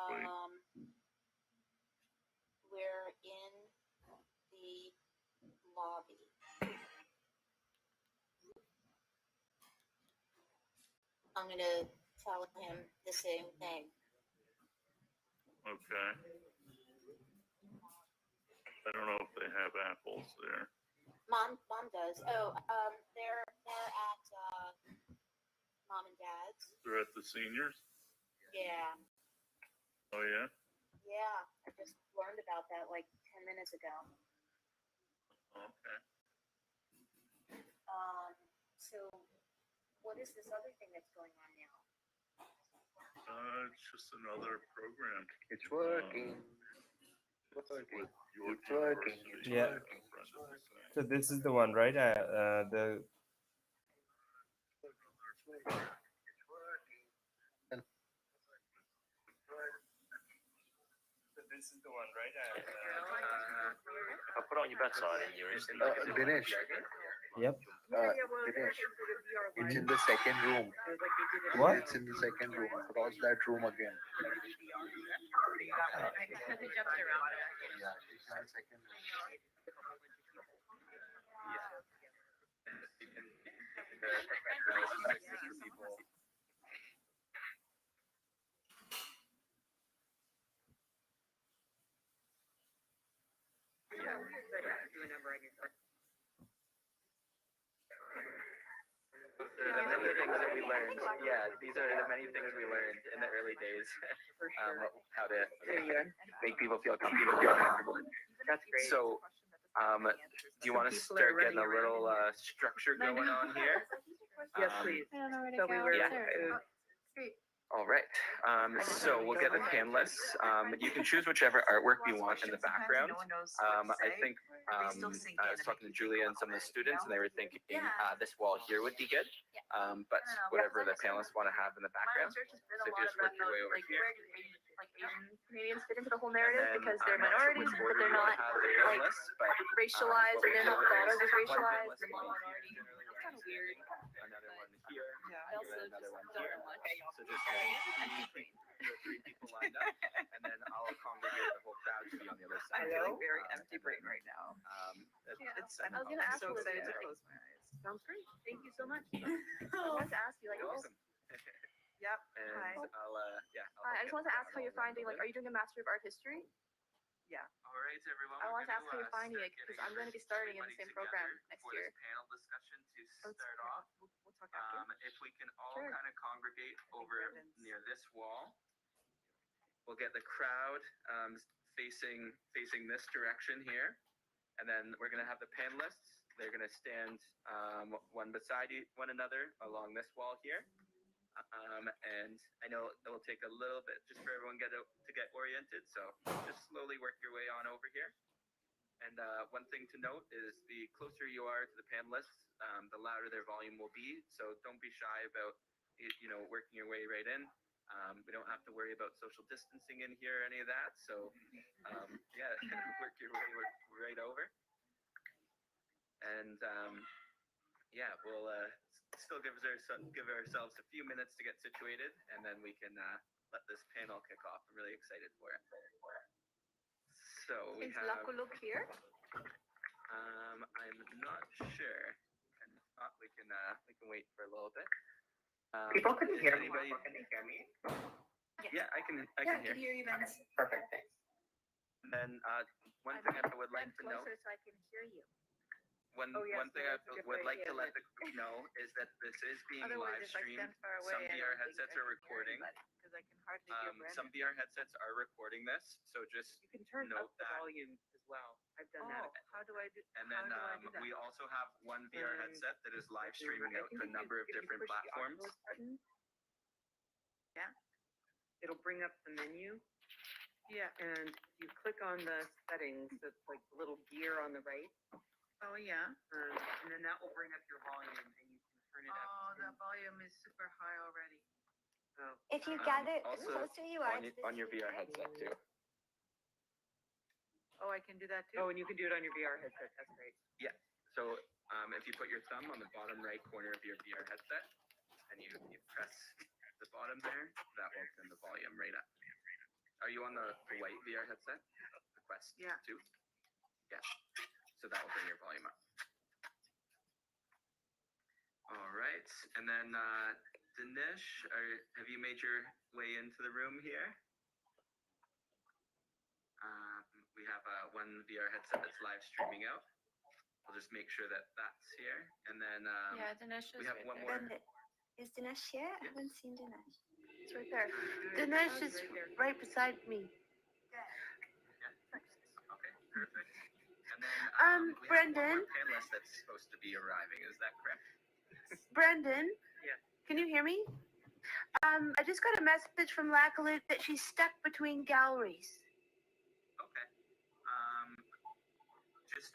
Wait. We're in the lobby. I'm gonna tell him the same thing. Okay. I don't know if they have apples there. Mom does. Oh, they're at mom and dad's. They're at the seniors? Yeah. Oh, yeah? Yeah, I just learned about that like 10 minutes ago. Okay. So what is this other thing that's going on now? It's just another program. It's working. With York It's working. University, Yeah. my friend was saying. So this is the one, right? The this is the one, right? I'll put on your bedside and you're Dinesh. Yep. Dinesh. It's in the second room. What? It's in the second room. Cross that room again. I kind of jumped around. Yeah, it's in the second room. There are many things that we learned. Yeah, these are the many things we learned in the early days. How to make people feel comfortable. That's great. So, do you want to start getting a little structure going on here? Yes, please. So we were. All right. So we'll get the panelists. You can choose whichever artwork you want in the background. I think I was talking to Julia and some of the students, and they were thinking this wall here would be good. But whatever the panelists want to have in the background. So just work your way over here. Like Asian Canadians fit into the whole narrative because they're minorities, but they're not like racialized, or they're not thought of as racialized. They're not minority. It's kind of weird. Another one here. I also Another one don't here. know much. So just three people lined up, and then I'll congregate the whole crowd to be on the other side. I'm feeling very empty brain right now. I was gonna ask so Olivia. excited to close my eyes. Sounds great. Thank you so much. I wanted to ask you, like, You're welcome. Yep. And Hi. I just wanted to ask how you're finding, like, are you doing a Master of Art History? Yeah. All right, everyone. I wanted to ask how you're finding it because I'm going to be starting in the same program next year. Panel discussion to Oh, it's start okay. off. We'll talk after. If we can all Sure. kind of congregate over near this wall, we'll get the crowd facing this direction here, and then we're gonna have the panelists. They're gonna stand one beside one another along this wall here. And I know it will take a little bit just for everyone to get oriented, so just slowly work your way on over here. And one thing to note is the closer you are to the panelists, the louder their volume will be. So don't be shy about working your way right in. We don't have to worry about social distancing in here or any of that. So work your way right over. And we'll still give ourselves a few minutes to get situated, and then we can let this panel kick off. I'm really excited for it. So we Is have. Lakuluk here? I'm not sure. And if not, we can wait for a little bit. People couldn't hear me. Anybody? Can they hear me? Yeah, I can I hear. can hear you, Vince. Perfect. Thanks. And then one thing I would like to know. Closer so I can hear you. One thing I would like to let the group know is that this is being Otherwise, live if I streamed. stand far away, Some VR headsets are recording. Because I can hardly hear Brandon. Some VR headsets are recording this, so just You can turn note up the that. volume as well. I've done that. How do I do? And then how do I do that? we also have one VR headset that is live streaming out to a number of If you different push the platforms. Oculus button, yeah, it'll bring up the menu. Yeah, and you click on the settings, that's like the little gear on the right. Oh, yeah. And then that will bring up your volume and you can turn it up. Oh, the volume is super high already. Oh. If you gather Also closer you are on your VR headset too. Oh, I can do that too? Oh, and you can do it on your VR headset, that's great. Yeah. So if you put your thumb on the bottom right corner of your VR headset and you press the bottom there, that will turn the volume right up. are you on the white VR headset? The Quest Yeah. 2? Yeah. So that will bring your volume up. All right. And then, Dinesh, have you made your way into the room here? We have one VR headset that's live streaming out. We'll just make sure that that's here. And then Yeah, Dinesh is we have right one there. more. Is Dinesh here? I Yeah. haven't seen Dinesh. It's right there. Dinesh is right beside me. Okay, perfect. And then we have one Brendan? more panelist that's supposed to be arriving. Is that correct? Brendan? Yeah. Can you hear me? I just got a message from Lackalut that she's stuck between galleries. Okay. Just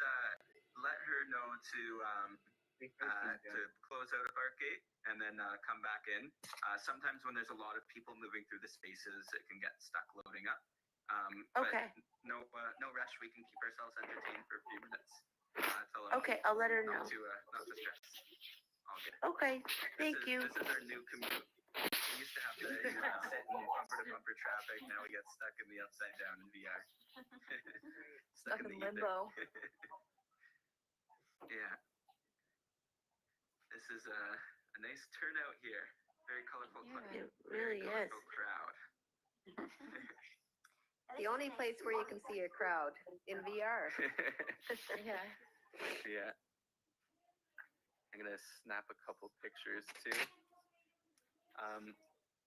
let her know to close out of our gate and then come back in. Sometimes when there's a lot of people moving through the spaces, it can get stuck loading up. Okay. But no rush. We can keep ourselves entertained for a few minutes. Okay, I'll let her know. Not to stress. All good. Okay, thank you. This is our new commute. We used to have to sit in bumper to bumper traffic. Now we get stuck in the upside down in VR. Stuck in the ether. limbo. Yeah. This is a nice turnout here. Very colorful. Yeah, it really is. Colorful crowd. The only place where you can see a crowd in VR. Yeah. Yeah. I'm gonna snap a couple pictures too.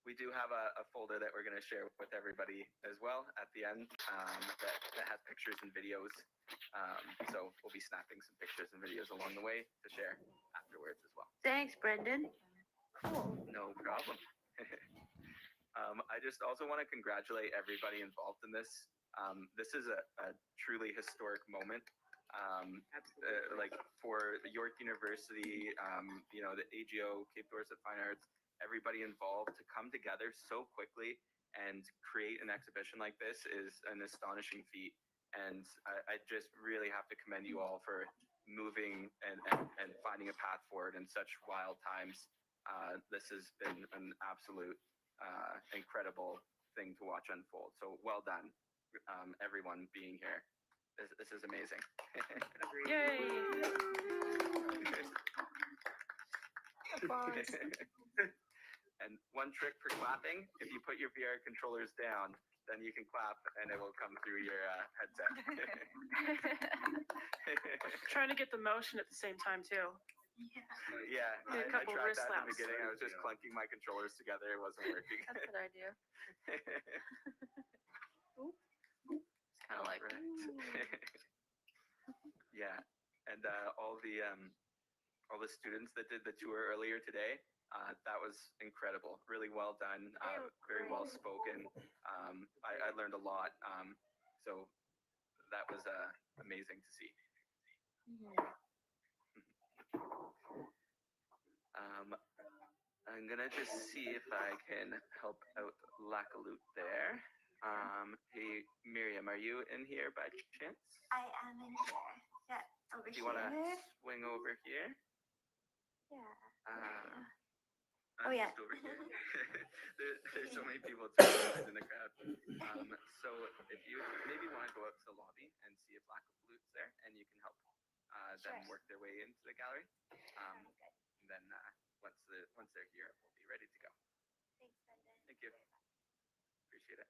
We do have a folder that we're gonna share with everybody as well at the end that has pictures and videos. So we'll be snapping some pictures and videos along the way to share afterwards as well. Thanks, Brendan. No problem. I just also want to congratulate everybody involved in this. This is a truly historic moment. Like for York University, the AGO, Cape Dorset Fine Arts, everybody involved to come together so quickly and create an exhibition like this is an astonishing feat. And I just really have to commend you all for moving and finding a path forward in such wild times. This has been an absolute incredible thing to watch unfold. So well done, everyone being here. This is amazing. Yay. And one trick for clapping, if you put your VR controllers down, then you can clap and it will come through your headset. Trying to get the motion at the same time too. Yeah, A I couple tried wrist that in the slaps. beginning. I was just clunking my controllers together. It wasn't working. That's a good idea. It's kind of like. Right. Yeah, and all the students that did the tour earlier today, that was incredible. Really well done. Very well spoken. I learned a lot. So that was amazing to see. I'm gonna just see if I can help out Lackalut there. Hey Miriam, are you in here by chance? I am in here. Yeah, over Do you want to swing over here? Yeah. I'm Oh, yeah. just over here. There's so many people in the crowd. So if you maybe want to go out to the lobby and see if Lackalute's there, and you can help them Sure. work their way into the gallery. And then once they're here, we'll be ready to go. Thanks, Brendan. Thank you. Appreciate it.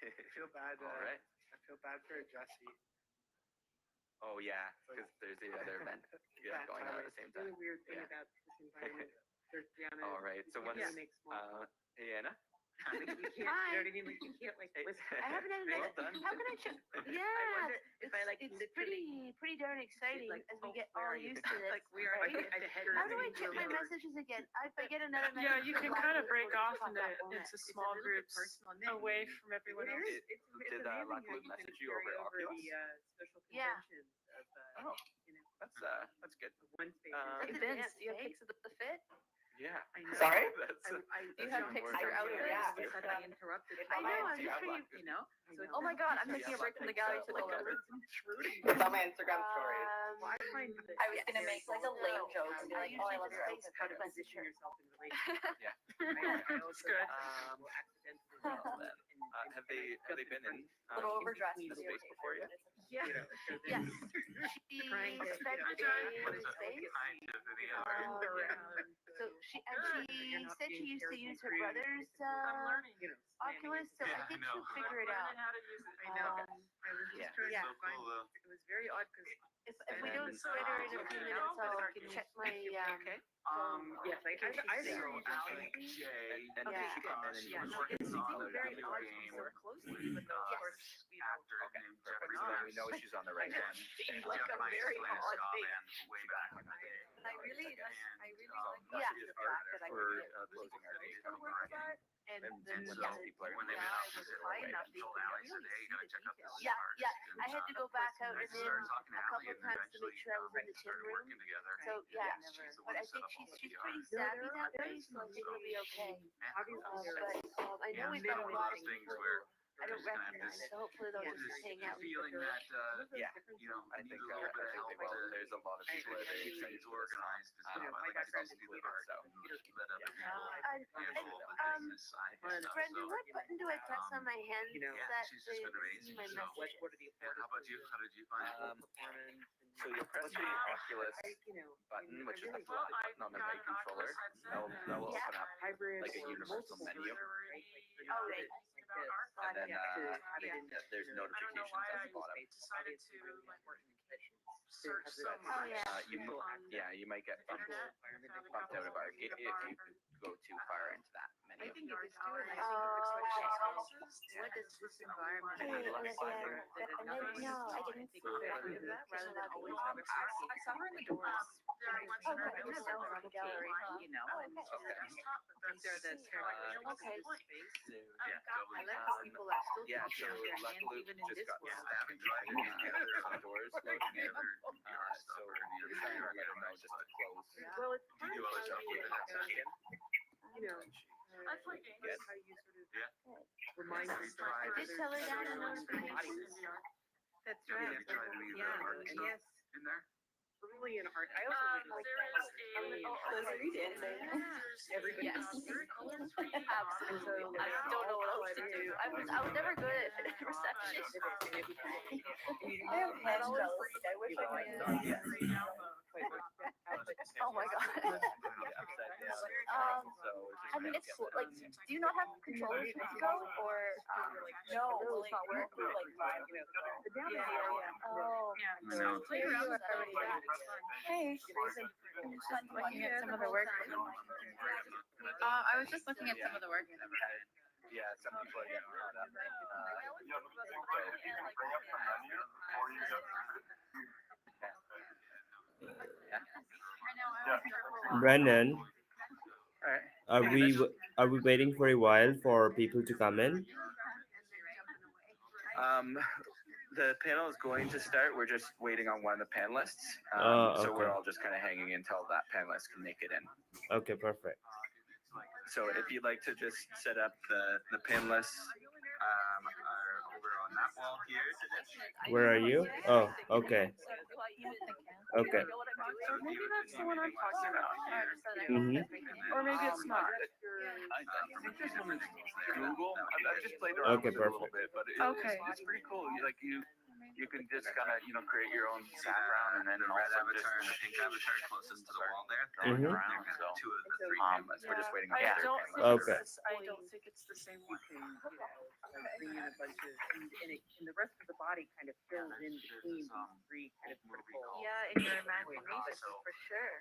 I feel bad. All right. I feel bad for Jesse. Oh yeah, because there's the other event going on at the same The time. really weird thing Yeah. about this environment, there's Brianna. All right. So once makes small hey Anna. like, you can't, you know what I mean? Like, you can't like Hey. listen. I haven't had Well enough. done. How can I check? I Yeah, wonder if I like it's literally pretty darn exciting like, as we oh, get where all are you? used to this. like we are right? like at head. How do I check my messages again? If I get another message. Yeah, you can from kind of Lackalut, break we'll off pop into up on it. small groups away from everyone else. Did Lackalut message you over Oculus? Social Yeah. conventions of Oh, that's good. one space. Uh, Like It's Vince, advanced, you have eh? pics of the fit? Yeah. I know. Sorry? That's, Do you have picture outfits? Yeah, all of a sudden I interrupted. I know, I'm Do you have sure one? you know? So Oh my god, I'm taking a break from the gallery to go over. It's on my Instagram story. Well, I find that I was gonna make like a lame joke and be like, oh, I love your outfit. how to position yourself in relationship. I also good. will accidentally Well, then, have they been in Little overdressed the for the space before yet? Yeah. you know, so Yes. then She trying to, spent you know, a what space. So she said she used to use her brother's you know, Oculus, so I think she'll figure it out. I know. I was Yeah. just trying Yeah. to find, it was very odd because. If we don't see later in a few minutes, I'll check my Yes, I Yeah. saw AGI. And Yeah. she come in and Yeah, was no, working it's on the very video odd game. so closely, even though of course, you know. Okay, perfect. So then we know she's on the right one. Like a very odd thing. I really like Yeah. the fact that I For could get closing our date. and And then when yeah, those people are when they yeah, went was high enough, they could really see the details. Yeah. I had to go back out and in a couple of times to make sure I was in the tin room. So yeah, but I think she's pretty savvy that way, so I think it'll be okay. Obviously, But I know we've got a lot of people I don't recognize, so hopefully they'll just hang out. Feeling that, yeah, I think they will. There's a lot of people that are very excited to organize this. my background's completed, so. Brenda, what button do I press on my hand you know, that they see my messages? what are the importance? How about you? How did you find it? Performance and, So you'll press the Oculus you know, button, which is the really fly button on the right controller. That will Yeah. open up hybrid like a or universal multiple, menu. right? Like, Oh, right. And then have it in the there's notifications at the bottom. decided to search so Oh, yeah. You might get bumped out of our if you go too far into that I menu. think it was too, and I Oh, think what is this environment? Hey, look Olivia, like I that know, no, I didn't see that. that rather than always Um, have a I saw her in the doors. Oh, good, I didn't know her in the gallery. you know, and Okay. there that's Okay. space. I like how people are still Yeah, talking so out their Luck hands Loop even in just this got world. stabbed doors loading in. So we're trying to let her know just to close. Well, it's part do of other how stuff you, with it. you know, I play games. how you sort of remind yourself. I did tell her that in notifications. That's Yeah, right. you tried to leave the Yeah, art and stuff yes, in there? really in art. I also really like There that. is a. Those are you dancing? Everybody Yes. Very cool And Absolutely. so, I don't know what else to do. I was never good at reception. I have hand jealousy. I wish I Oh my god. Upside down. So I mean, it's like, do you not have controllers with you go, or No, will it not work? like 5 years ago. Oh. No. Here you are already back. Hey, I'm just looking at some of the work. I was just looking at some of the work. Yeah, some people are getting caught up. Brandon, Alright. are we waiting for a while for people to come in? The panel is going to start. We're just waiting on one of the panelists. So we're Okay. all just kind of hanging until that panelist can make it in. Okay, perfect. So if you'd like to just set up the panelists are over on that wall here. Where are you? Oh, okay. Okay. Or maybe that's the one I'm talking about. Mm-hmm. Or maybe it's not. I think this one is Google. I've just played around Okay, with it a little perfect. bit, but Okay. it's pretty cool. You can just kind of create your own background and then The red avatar and the pink avatar closest to the wall there. Mhm. around. So Two of the three. we're just waiting on I the other don't panelists. think Okay. I don't think it's the same one. Bring in a bunch of, and the rest of the body kind of fills in between these three kind of vertical. Yeah, in your imagination, for sure.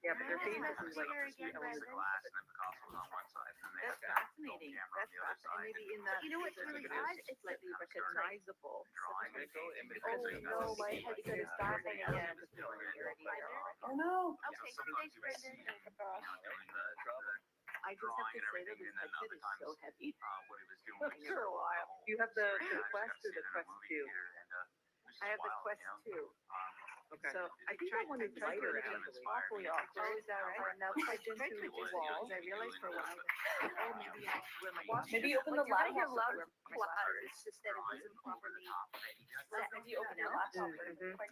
Yeah, but their faces Nice to is see like her two again, elements. Brandon. Glass and then Picasso's on one side. And then they That's have fascinating. camera on That's the other fascinating. side. Maybe in that. You know what's really odd? It's like slightly recognizable. Drawing and Oh no, my head's gonna stop again. Oh no. Okay, thanks, Brandon. I just have to say that this headset is so heavy. What he was doing. For a while. You have the Quest or the Quest 2? I have the Quest 2. Okay. So I think that one is lighter actually. Awfully awkward. Oh, is that right? And now plugged into the wall. I realized for a while, oh, maybe I wear my. Maybe open the Like, you're laptop. gonna hear loud clatter. It's just that it wasn't properly set. If you open your laptop, Mhm. quite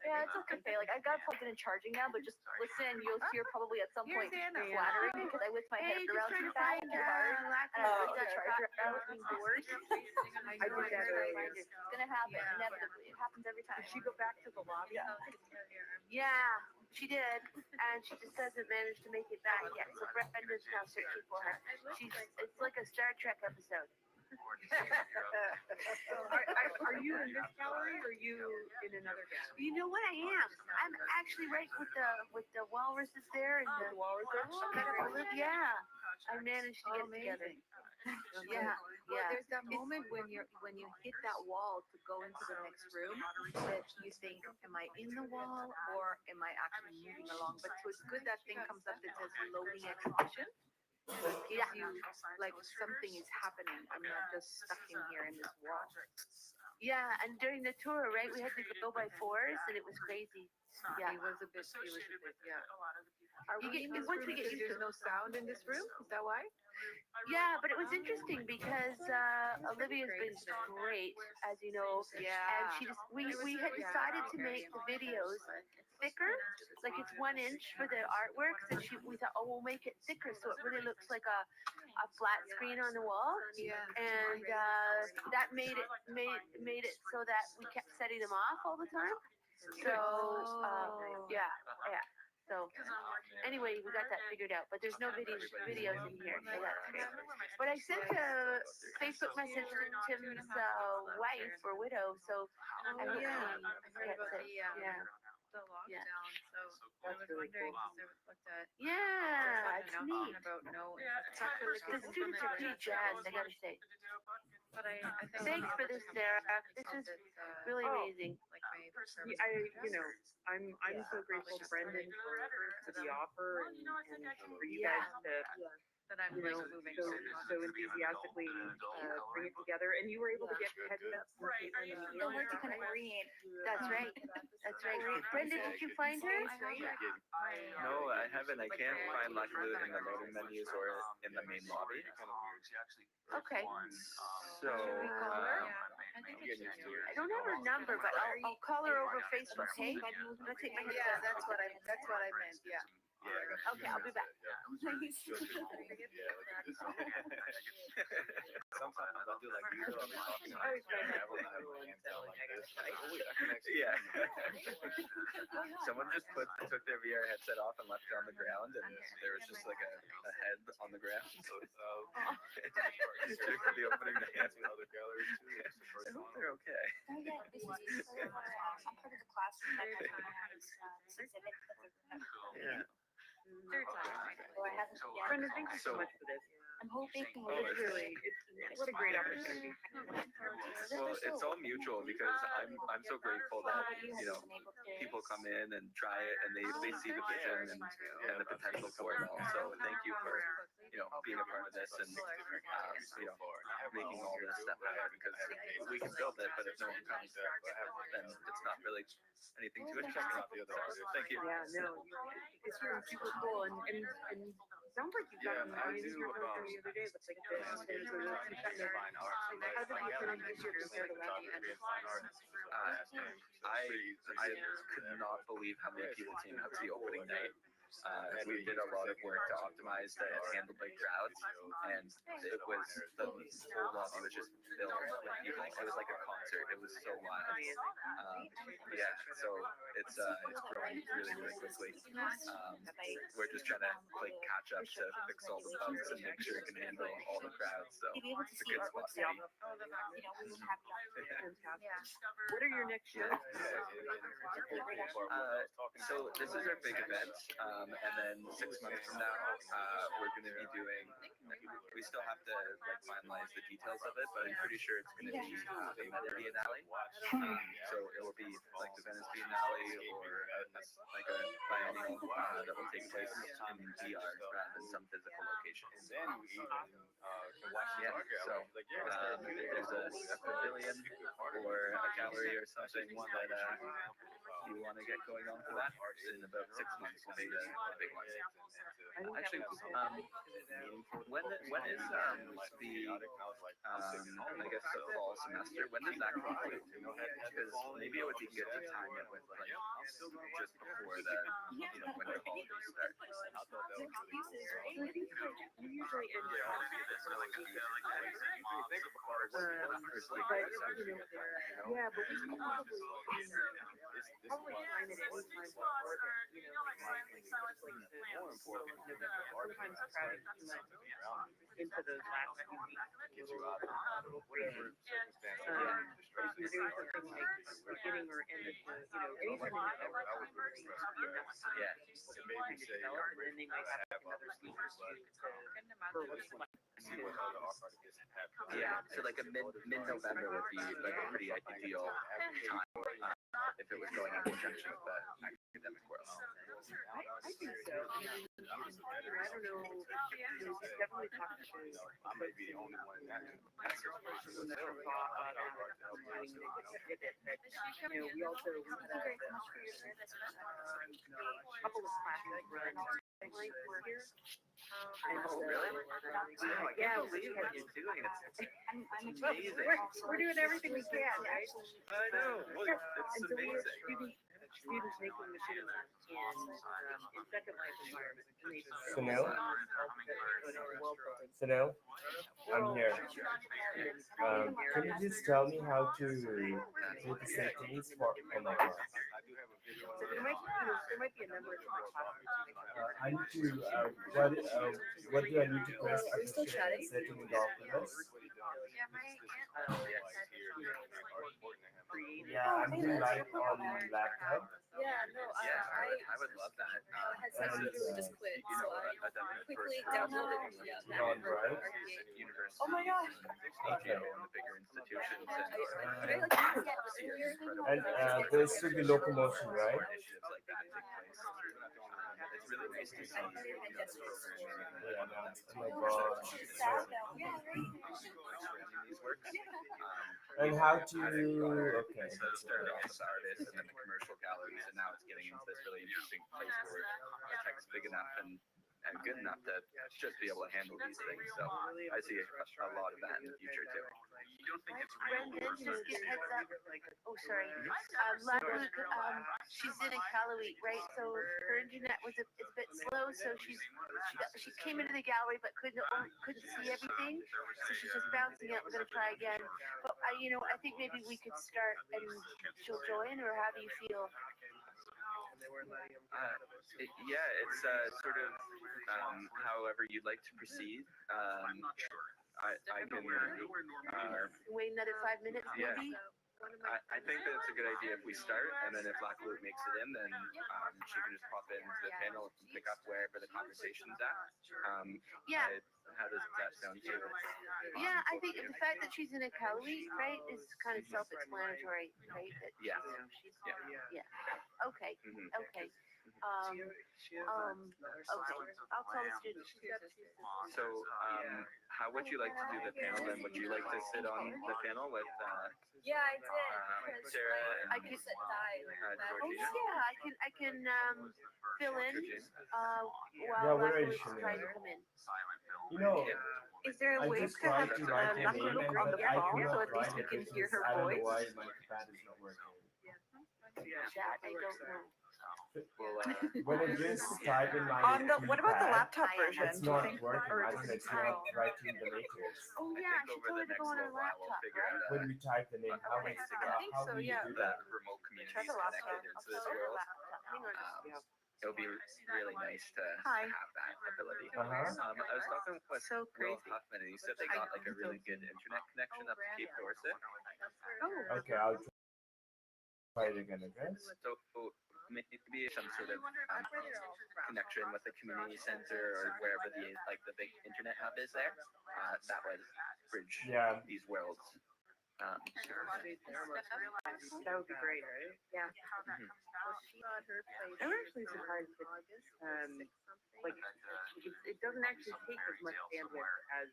yeah, it's okay. Like I've got it plugged in and charging now, but just listen. You'll hear probably at some point Here's Anna. flattering because I lift my head around too fast too hard. And I laptop. put the charger out between boards. I did that earlier. It's gonna happen inevitably. It happens every time. Did she go back to the lobby? Yeah, she did, and she just hasn't managed to make it back yet. So Brenda's now searching for her. It's like a Star Trek episode. Are you in this gallery or are you in another gallery? You know what I am? I'm actually right with the walruses there and the walruses? Yeah, I managed to get it together. Yeah, Well, yeah. there's that moment when you hit that wall to go into the next room that you think, am I in the wall or am I actually moving along? But so it's good that thing comes up that says loading exhibition. So it gives you like something is happening. I'm not just stuck in here in this wall. Yeah, and during the tour, right, we had to go by fours and it was crazy. Yeah. It was a bit, yeah. Once we get used to There's no sound in this room, is that why? Yeah, but it was interesting because Olivia's been great, as you know. Yeah. And she just we had decided to make the videos thicker, like it's 1 inch for the artworks, and we thought, oh, we'll make it thicker so it really looks like a flat screen on the wall. Yeah. And that made it so that we kept setting them off all the time. So yeah. So anyway, we got that figured out, but there's no videos in here, so that's great. But I sent a Facebook message to Tim's wife or widow, so I hope yeah. she I heard about gets it. the The lockdown, so I was really wondering, cool. because I looked at. Yeah, it's neat. About no. The students are pretty jazzed, I gotta say. But I think. Thanks for this, Sarah. This is really amazing. Like my. I'm so grateful to Brendan for the offer and for you guys to, That I'm you know, like moving. so enthusiastically bring it together, and you were able to get heads up. The word you can orient. That's right. That's right. Brenda, did you find her? No, I haven't. I can't find luckily in the loading menus or in the main lobby. Okay. So, I think it's I don't have her number, but I'll call her over Facebook, okay? I'm gonna take my Yeah, headset. that's what I meant, yeah. Okay, I'll be back. Sometimes I'll do like these. I'll be talking I always find that about yeah. Someone just took their VR headset off and left it on the ground, and there was just like a head on the ground. So it's the opening the hands in other galleries too. I hope they're okay. Oh, yeah, this is I'm part of the classroom that has exhibit. Yeah. Third time. So I haven't yet. Brendan, thank you so much for this. I'm hoping. It's really, what a great opportunity. Well, it's all mutual because I'm so grateful that people come in and try it and they see the vision and the potential for it all. So thank you for being a part of this and making all this stuff happen, because we can build it, but if no one comes, then it's not really anything to it. Thank you. Yeah, no, it's really super cool, and it sounds like you've got some ideas you were talking the other day, but like there's a real competitive. How did you kind of use your compare to that? I could not believe how many people came out to the opening night. We did a lot of work to optimize the handle by crowds, and it was the whole lobby was just filled with people. It was like a concert. It was so wild. Yeah, so it's growing really, really quickly. We're just trying to catch up to fix all the bugs and make sure it can handle all the crowds. So To be able to it's a see good artwork spot. we would have What are your next shows? So this is our big event. And then 6 months from now, we're going to be doing. We still have to like finalize the details of it, but I'm pretty sure it's going to be a Meta Biennale. So it will be like the Venice Biennale or like a biennial that will take place in VR rather than some physical location. Yeah, so there's a pavilion or a gallery or something that you want to get going on for that. In about 6 months will be the big one. Actually, when is the I guess the fall semester? When does that conclude? Because maybe it would be good to time it with like just before the winter holidays start. We usually end it on yeah, but we can probably time it any time before then, sometimes crowding too much into those last few weeks, whatever. If you're doing something like beginning or end of the, anytime in November, seems to be enough time Yeah. to kind of develop, and then they might have like another week or two for reflection. Yeah, so like a mid-November would be like a pretty ideal time if it was going in conjunction with the academic world. I think so. I don't know. We've definitely talked to I may be the only one that never thought about doing the exhibit, but we also have a couple of classes run right here. Oh, really? Yeah, we have been doing it. It's amazing. We're doing everything we can, right? I know. It's amazing. Students making machinima in Second Life environment. Sunil? Sunil? I'm here. Can you just tell me how to do the settings for? Oh my god. So there might be a number of different classes. I need to. What do I need to press for the setting in the Oculus? Yeah, I'm doing live on laptop. Yeah, no, I would love that. had some people just quit, so I quickly downloaded You're on, right? University. Oh my gosh. Okay. And the bigger institutions And there should be locomotion, right? initiatives like that take place. It's really nice to see programming Yeah, no. Oh my god. these works. And how to? Okay. So it started off with artists and then the commercial galleries, and now it's getting into this really interesting place where the tech's big enough and good enough to just be able to handle these things. So I see a lot of that in the future too. You don't think it's real? Brendan, just give heads up. Oh, sorry. Luke, she's in a Iqaluit, right? So her internet was a bit slow, so she came into the gallery but couldn't see everything. So she's just bouncing out. We're gonna try again. But I think maybe we could start and she'll join, or how do you feel? Yeah, it's sort of however you'd like to proceed. I can Wait another 5 minutes, Yeah. maybe. I think that it's a good idea if we start, and then if Blackwood makes it in, then she can just pop into the panel and pick up wherever the conversation's at. Yeah. How does that sound to you? Yeah, I think the fact that she's in a Iqaluit, right, is kind of self-explanatory, right? That Yeah. she's, Yeah. Okay. Mhm. Okay. Okay. I'll call the students. So, how would you like to do the panel then? Would you like to sit on the panel with Yeah, I did. Sarah and I could Oh Georgina? yeah, I can fill in Yeah, while where Blackwood is is she? trying to come in. You know, Is there a I way just to have tried to write her name Luke and on the but I phone cannot so at least write we it can hear because her I don't know voice? why my pad is not working. That I don't know. Well, When I just type in my What about the keypad, laptop version? it's Do you not think? working. Or I don't know, it's not writing the letters. Oh I yeah, think she over told the her to next go on her little while we'll laptop, figure right? out When we type the name, how ways to I think how so, do you yeah. do that that? remote communities Try the laptop. connected I'll into this tell her world. laptop. Hang on. It'll be really nice to Hi. have that ability. Uh-huh. I was talking with So Will crazy. Huffman, and he said they got like a really good internet connection up to Cape Dorset. Oh. Okay, I'll try it again, okay? So maybe some sort of connection with the community center or wherever the big internet hub is there. That would bridge Yeah. these worlds. That would be great, right? Yeah. Mhm. She got her place. I'm actually surprised that, like, it doesn't actually take as much bandwidth as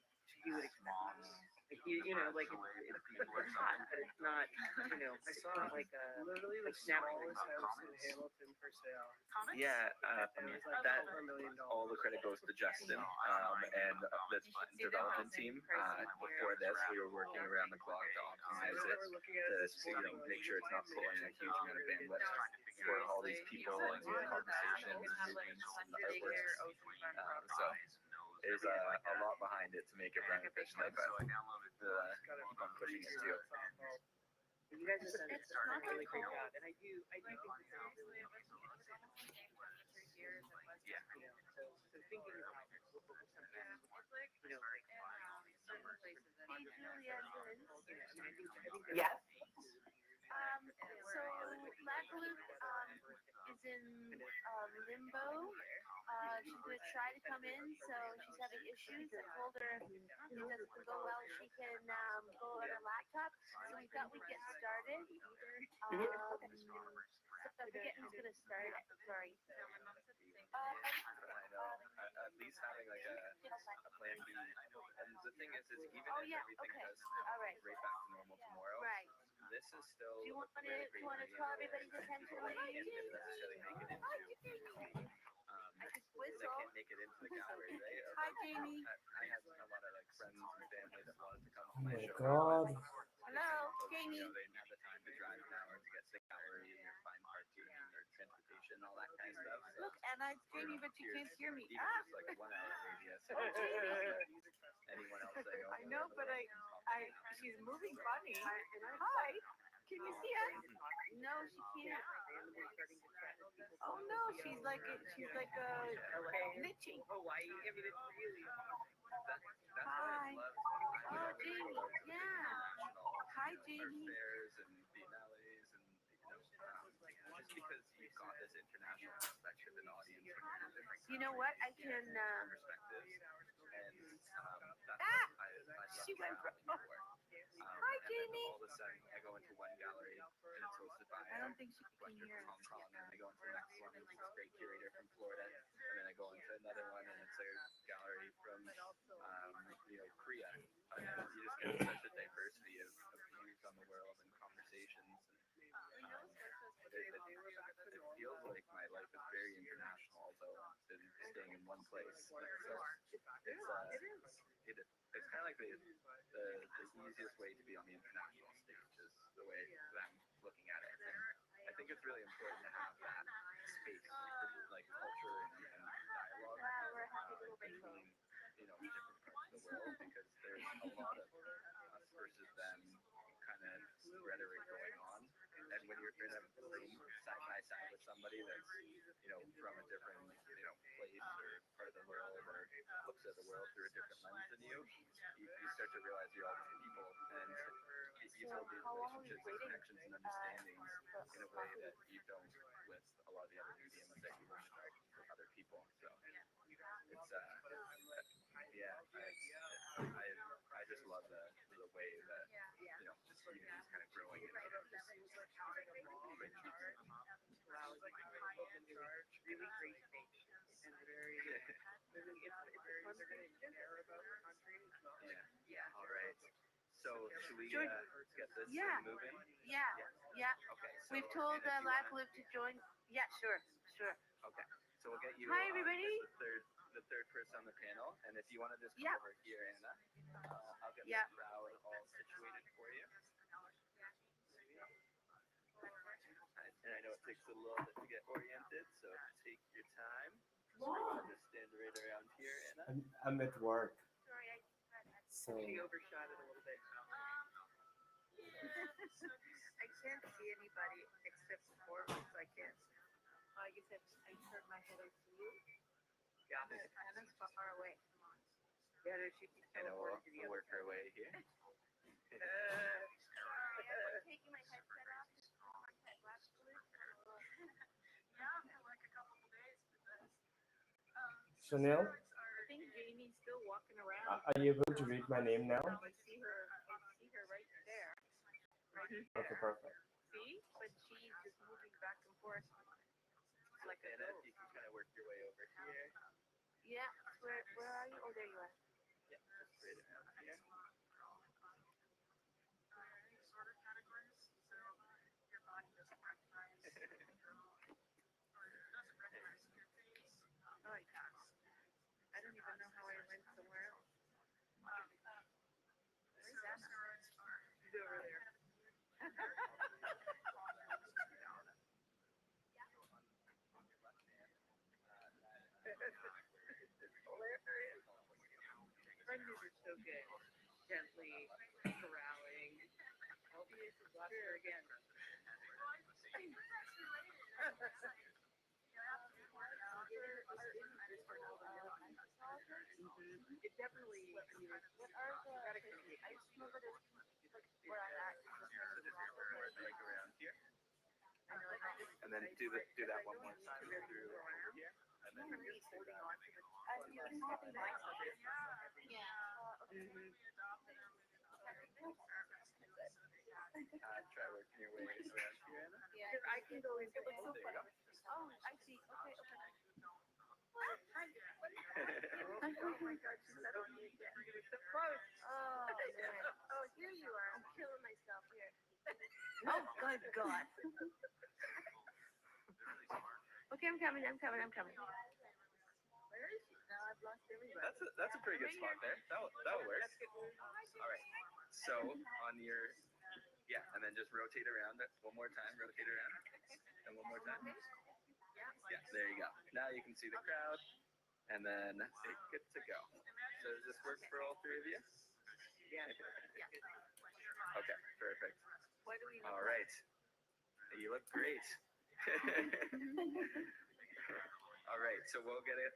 you would expect. Like, you know, like, it's hot, but it's not, you know, it's not like a, Literally like the Snapchat. smallest house in Hamilton for sale. Yeah, And it was like that $4 million. all the credit goes to Justin and the development team. Before this, we were working around the clock to optimize it We're looking at to make sure it's not pulling a huge amount of bandwidth for all these people and conversations and movements and artworks. So there's a lot behind it to make it run efficiently, but we'll keep on pushing it too. You guys have done a really great job, and I do think it's really, Yeah. you know, so thinking about something, you know, like, Hey, Julia, Liz. you know, I mean, I think Yes. So Lagaloop, is in, limbo. She's gonna try to come in, so she's having issues. I told her if it doesn't go well, she can, go on her laptop. So we thought we'd get started. So I forget who's gonna start it, sorry. I know. At least having like a plan B. And the thing is even Oh, if yeah, everything okay. does All right. right back to normal tomorrow, Right. this is still Do you want a really great to medium call that everybody's attention? people can't necessarily make it into. I just They whistle. can't make it into the gallery, right? Or, Hi, Jamie. I had a lot of like friends and family that wanted to come to Oh my my show. god. Hello, But, Jamie. they didn't have the time to drive an hour to get to the gallery or find parking or transportation, all that kind of stuff. So, Look, Anna, it's Jamie, but you can't hear me. even Ah, just like a 1 hour radius. Anyone else that I know, but she's moving funny. Hi, can you see us? No, she can't. Oh no, she's like glitching. Hawaii, I mean, it's really. That's Hi. what I love. Oh, Jamie, yeah. Hi, Art Jamie. fairs and biennales and just because you've got this international perspective and audience from different You know what? I can, perspectives, and that's Ah! what I love She went traveling for. Hi, And then Jamie. all of a sudden, I go into one gallery and it's hosted by I don't think she can collector hear from us. Hong Kong, and I go into the next one and it's this great curator from Florida, and then I go into another one and it's a gallery from Korea. You just get such a diversity of views on the world and conversations. It feels like my life is very international, although I've been staying in one place. So it's kind of like the easiest way to be on the international stage is the way that I'm looking at it. And I think it's really important to have that space for like culture and dialogue between different parts of the world, because there's a lot of us versus them kind of rhetoric going on. And when you're in a room side by side with somebody that's from a different place or part of the world, or looks at the world through a different lens than you start to realize you're all different people, and you build these relationships and connections and understandings in a way that you don't with a lot of the other mediums that you learn about with other people. So it's I just love the way that this community is kind of growing. Really great stage and very, it's fun to share about the country. Yeah. All right. So should we Sure. get this Yeah. moving? Yeah, yeah. Okay. So, We've told, Anna, do you wanna- Lagaloop to join. Yeah, sure. Okay. So we'll get you. Hi, everybody. The third person on the panel, and if you want to just come Yeah. over here, Anna, I'll get Yeah. the crowd all situated for you. And I know it takes a little bit to get oriented, so take your time. Just stand right around here, Anna. I'm at work. Sorry, So She overshot it a little bit. I can't see anybody except for us. I can't. I guess I turned my head to you. Yeah. Anna's far away. Yeah, no, she And we'll work our way here. sorry, I'm taking my headset off. Chanel, I think Jamie's still walking around. are you able to read my name now? I see her right there. Okay, perfect. See? But she's just moving back and forth like a Janet, ghost. you can kind of work your way over here. Yeah, where are you? Oh, there you are. Yeah, just right around here. Oh, yeah. I don't even know how I went somewhere else. Where's Anna? She's over there. Hilarious. Our news are so good. Gently corralling. LBS is lost her again. It definitely, I mean, what are the, gotta create. I just remember there's like where I'm at. So just like around here. I know how this. And then do that one more time through over here. And then I'm just holding on to the. You can step in line. Yeah. try working your way around here, Anna. Yeah. Because I can go into. It looks so There you funny. Oh, I see. Okay, okay. Oh my God, she's not on me again. You were so close. Oh, man. Oh, here you are. I'm killing myself here. Oh, good God. Okay, I'm coming. Where is she? Now I've lost everybody. That's a pretty good spot there. That'll work. All right. So on your and then just rotate around it one more time. Rotate around and one more time. Yeah, there you go. Now you can see the crowd, and then it gets to go. So does this work for all three of you? Yeah. Okay, perfect. What do we? All right. You look great. All right, so we'll get it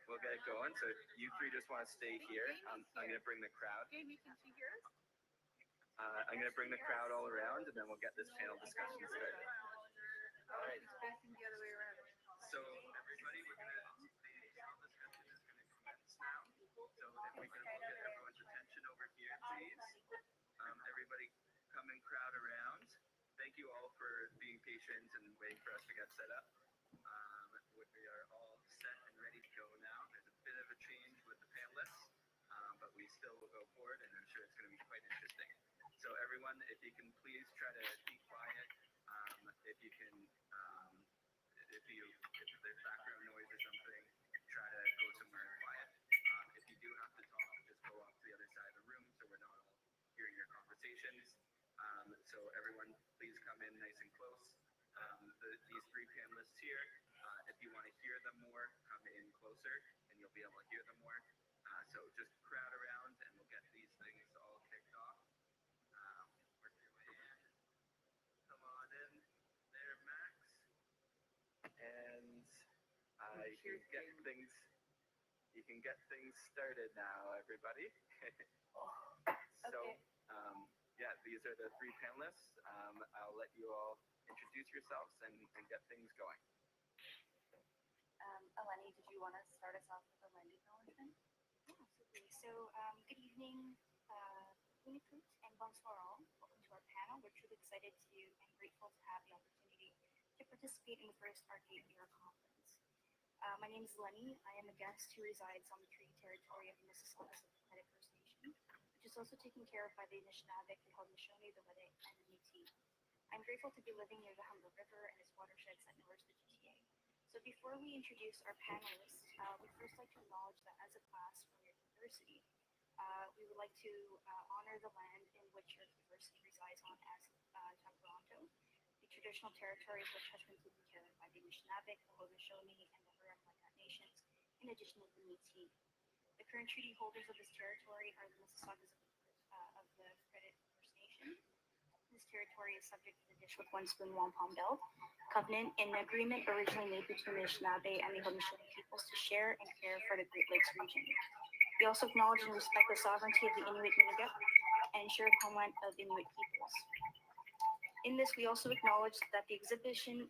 going. So you three just want to stay here. I'm gonna bring the crowd. Jamie, can she hear us? I'm gonna bring the crowd all around, and then we'll get this panel discussion started. All right, she's facing the other way around. So everybody, we're gonna the panel discussion is gonna commence now. So if we can get everyone's attention over here, please. Everybody, come and crowd around. Thank you all for being patient and waiting for us to get set up. We are all set and ready to go now. There's a bit of a change with the panelists, but we still will go forward, and I'm sure it's going to be quite interesting. So everyone, if you can please try to be quiet. If you can, if there's background noise or something, try to go somewhere quiet. If you do have to talk, just go off to the other side of the room so we're not all hearing your conversations. So everyone, please come in nice and close. These three panelists here, if you want to hear them more, come in closer and you'll be able to hear them more. So just crowd around and we'll get these things all kicked off. Come on in there, Max. And you can get things started now, everybody. So, these are the three panelists. I'll let you all introduce yourselves and get things going. Eleni, did you want to start us off with a land acknowledgement? Yeah, absolutely. So, good evening, Unicoot, and bonsoir all. Welcome to our panel. We're truly excited to and grateful to have the opportunity to participate in the first Arcade Era Conference. My name is Lenny. I am a guest who resides on the treaty territory of the Mississaugas of the Credit First Nation, which is also taken care of by the Anishinaabe, the Haudenosaunee, the Wedek, and the Métis. I'm grateful to be living near the Humber River and its watersheds that nourish the GTA. So before we introduce our panelists, we'd first like to acknowledge that as a class from your university, we would like to honor the land in which your university resides on as Toronto, the traditional territory of which has been taken care of by the Anishinaabe, the Haudenosaunee, and the Huron-Wendat nations, in addition to the Métis. The current treaty holders of this territory are the Mississaugas of the Credit First Nation. This territory is subject to the Dish with One Spoon Wampum Belt Covenant, an agreement originally made between the Anishinaabe and the Haudenosaunee peoples to share and care for the Great Lakes region. We also acknowledge and respect the sovereignty of the Inuit Nunavut and shared homeland of Inuit peoples. In this, we also acknowledge that the exhibition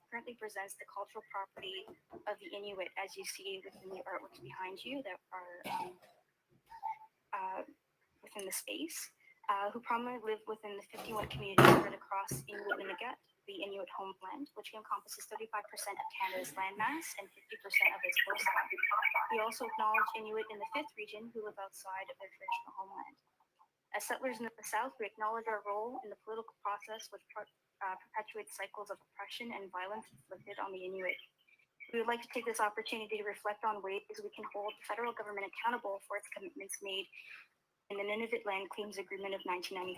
currently presents the cultural property of the Inuit, as you see within the artworks behind you that are within the space, who prominently live within the 51 communities spread across Inuit Nunavut, the Inuit homeland, which encompasses 35% of Canada's landmass and 50% of its coastline. We also acknowledge Inuit in the 5th region who live outside of their traditional homeland. As settlers in the South, we acknowledge our role in the political process which perpetuates cycles of oppression and violence inflicted on the Inuit. We would like to take this opportunity to reflect on ways we can hold the federal government accountable for its commitments made in the Nunavut Land Claims Agreement of 1993.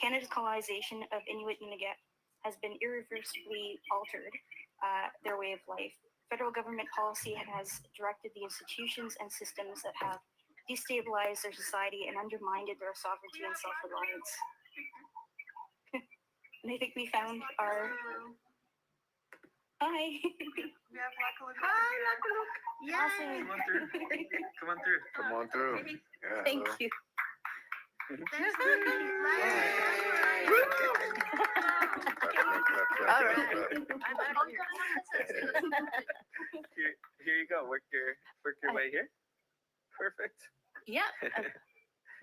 Canada's colonization of Inuit Nunavut has been irreversibly altered their way of life. Federal government policy has directed the institutions and systems that have destabilized their society and undermined their sovereignty and self-reliance. And I think we found our... Hi! We have Lakaluk. Hi, Lakaluk. Awesome. Come on through. Come on through. Come on through. Yeah, Thank hello. you. All right. Here you go. Work your way here. Perfect. Yeah.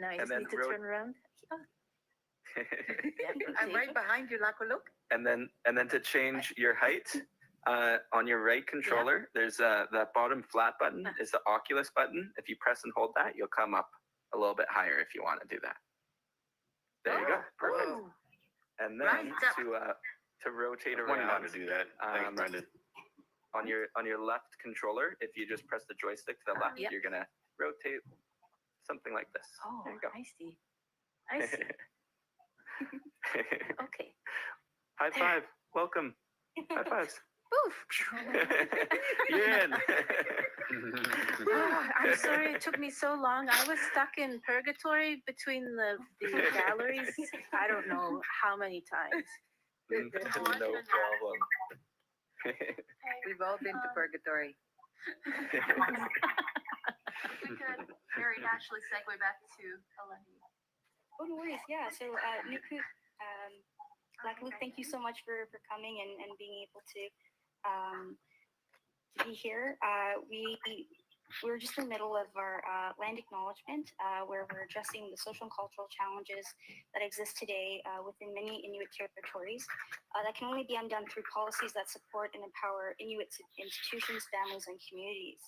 Now I And just then need to turn around. Oh, yeah, I'm right behind you, Lakaluk. And then to change your height, on your right controller, there's that bottom flat button is the Oculus button. If you press and hold that, you'll come up a little bit higher if you want to do that. There you go. Perfect. Oh, And then Right. to rotate I wonder how around to do that. Thanks, Brendan. on your left controller, if you just press the joystick to the left, Yep. you're gonna rotate something like this. Oh, There you go. I see. I see. Okay. High five. Welcome. High fives. Oof. You're in. Oh, I'm sorry it took me so long. I was stuck in purgatory between the galleries. I don't know how many times. No problem. we've all been to purgatory. We could very naturally segue back to Eleni. Oh, no worries. Yeah. So, Nuku, Lakaluk, thank you so much for coming and being able to be here. We're just in the middle of our land acknowledgement, where we're addressing the social and cultural challenges that exist today within many Inuit territories that can only be undone through policies that support and empower Inuit institutions, families, and communities.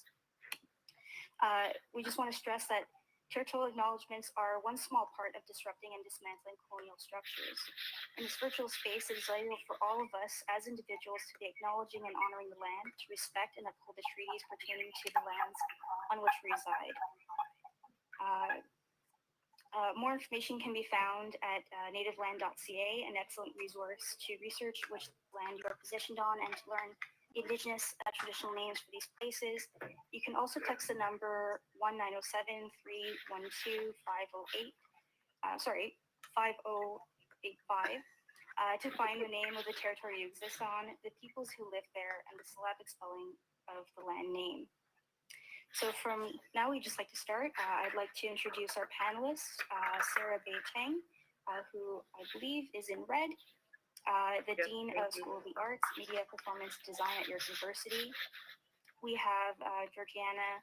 We just want to stress that territorial acknowledgements are one small part of disrupting and dismantling colonial structures. In this virtual space, it is vital for all of us as individuals to be acknowledging and honoring the land, to respect and uphold the treaties pertaining to the lands on which we reside. More information can be found at nativeland.ca, an excellent resource to research which land you are positioned on and to learn the Indigenous traditional names for these places. You can also text the number 1-907-312-508, 5085, to find the name of the territory you exist on, the peoples who live there, and the syllabic spelling of the land name. So from now, we'd just like to start. I'd like to introduce our panelists, Sarah Bay Chang, who I believe is in red, the Yes, Dean thank of you. School of the Arts, Media Performance Design at York University. We have Georgiana,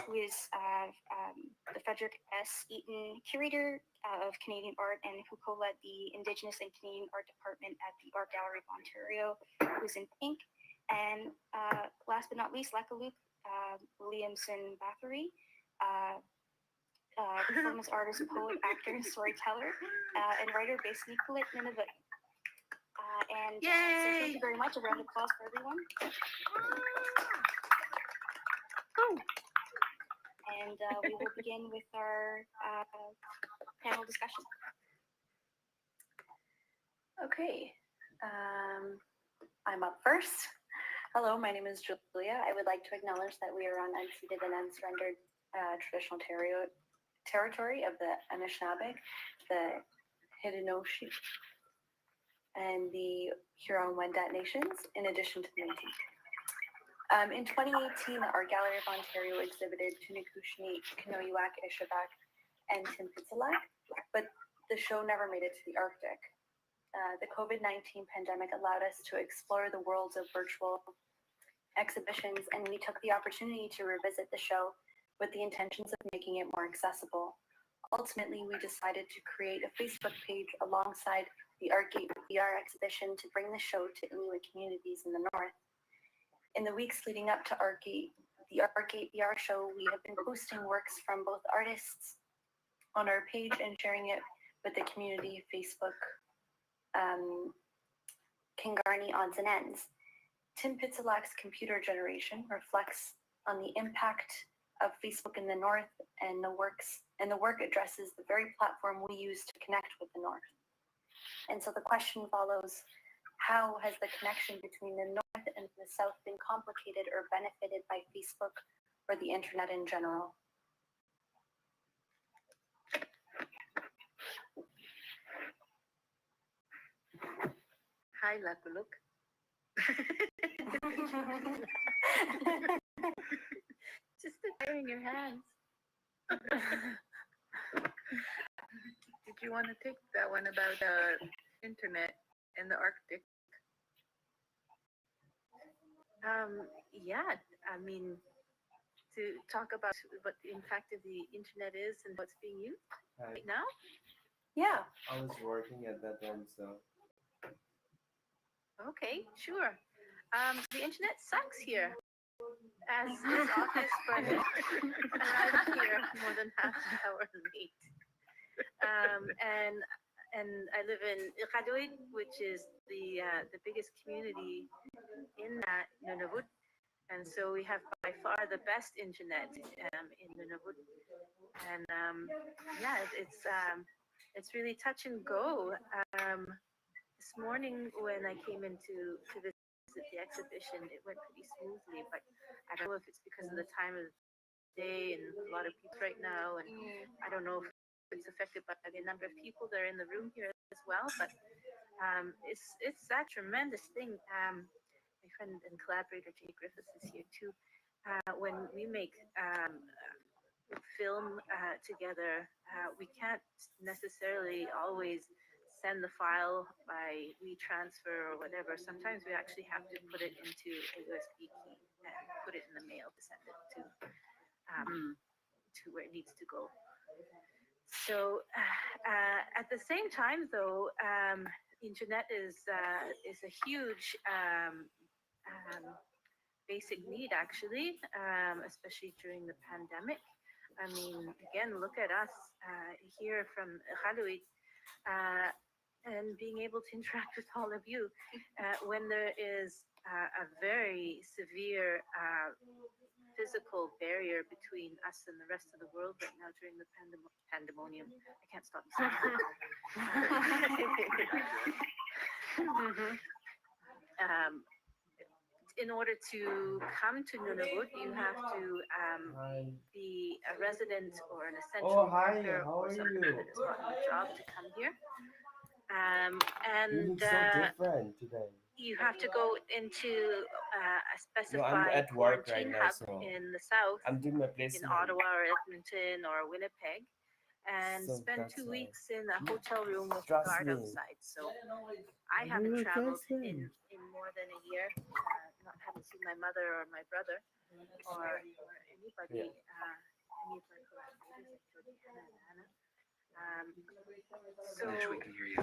who is the Frederick S. Eaton Curator of Canadian Art and who co-led the Indigenous and Canadian Art Department at the Art Gallery of Ontario, who's in pink. And last but not least, Lakaluk Williamson Bathory, performance artist, poet, actor, and storyteller, and writer based in Iqaluit, Nunavut. So thank you very much. A round of applause for everyone. And we will begin with our panel discussion. Okay, I'm up first. Hello, my name is Julia. I would like to acknowledge that we are on unceded and unsurrendered traditional territory of the Anishinaabe, the Haudenosaunee, and the Huron-Wendat nations, in addition to the Métis. In 2018, the Art Gallery of Ontario exhibited Tunikushni, Kinoyuak, Ishabak, and Tinpitzelak, but the show never made it to the Arctic. The COVID-19 pandemic allowed us to explore the worlds of virtual exhibitions, and we took the opportunity to revisit the show with the intentions of making it more accessible. Ultimately, we decided to create a Facebook page alongside the Artgate VR exhibition to bring the show to Inuit communities in the north. In the weeks leading up to the Artgate VR show, we have been posting works from both artists on our page and sharing it with the community Facebook Kingarni Odds and Ends. Tim Pitzelak's computer generation reflects on the impact of Facebook in the north, and the work addresses the very platform we use to connect with the north. And so the question follows, how has the connection between the north and the south been complicated or benefited by Facebook or the internet in general? Hi, Lakuluk. Just admiring your hands. Did you want to take that one about internet and the Arctic? Yeah, I mean, to talk about what the impact of the internet is and what's being used right now? Yeah. I was working at that time, so. Okay, sure. The internet sucks here, as is office, but arrived here more than half an hour late. And I live in Iqaluit, which is the biggest community in Nunavut, and so we have by far the best internet in Nunavut. And yeah, it's really touch and go. This morning when I came to visit the exhibition, it went pretty smoothly, but I don't know if it's because of the time of day and a lot of people right now, and I don't know if it's affected by the number of people that are in the room here as well, but it's that tremendous thing. My friend and collaborator Jay Griffiths is here too. When we make film together, we can't necessarily always send the file by WeTransfer or whatever. Sometimes we actually have to put it into a USB key and put it in the mail to send it to where it needs to go. So at the same time, though, internet is a huge basic need, actually, especially during the pandemic. I mean, again, look at us here from Iqaluit. And being able to interact with all of you when there is a very severe physical barrier between us and the rest of the world right now during the pandemonium. I can't stop saying that. In order to come to Nunavut, you have to be a resident or an essential worker or something that has gotten a job to come here. And You look so different today. you have to go into a No, I'm specified at work quarantine right now, hub so in the south, I'm doing my in placement. Ottawa or Edmonton or Winnipeg, and So spend that's 2 why. weeks in a hotel room with a Trust guard me. outside. So I haven't You traveled trust in me. more than a year. Haven't seen my mother or my brother or anybody, any of my collaborators like Georgiana and Anna. So Dinesh, we can hear you.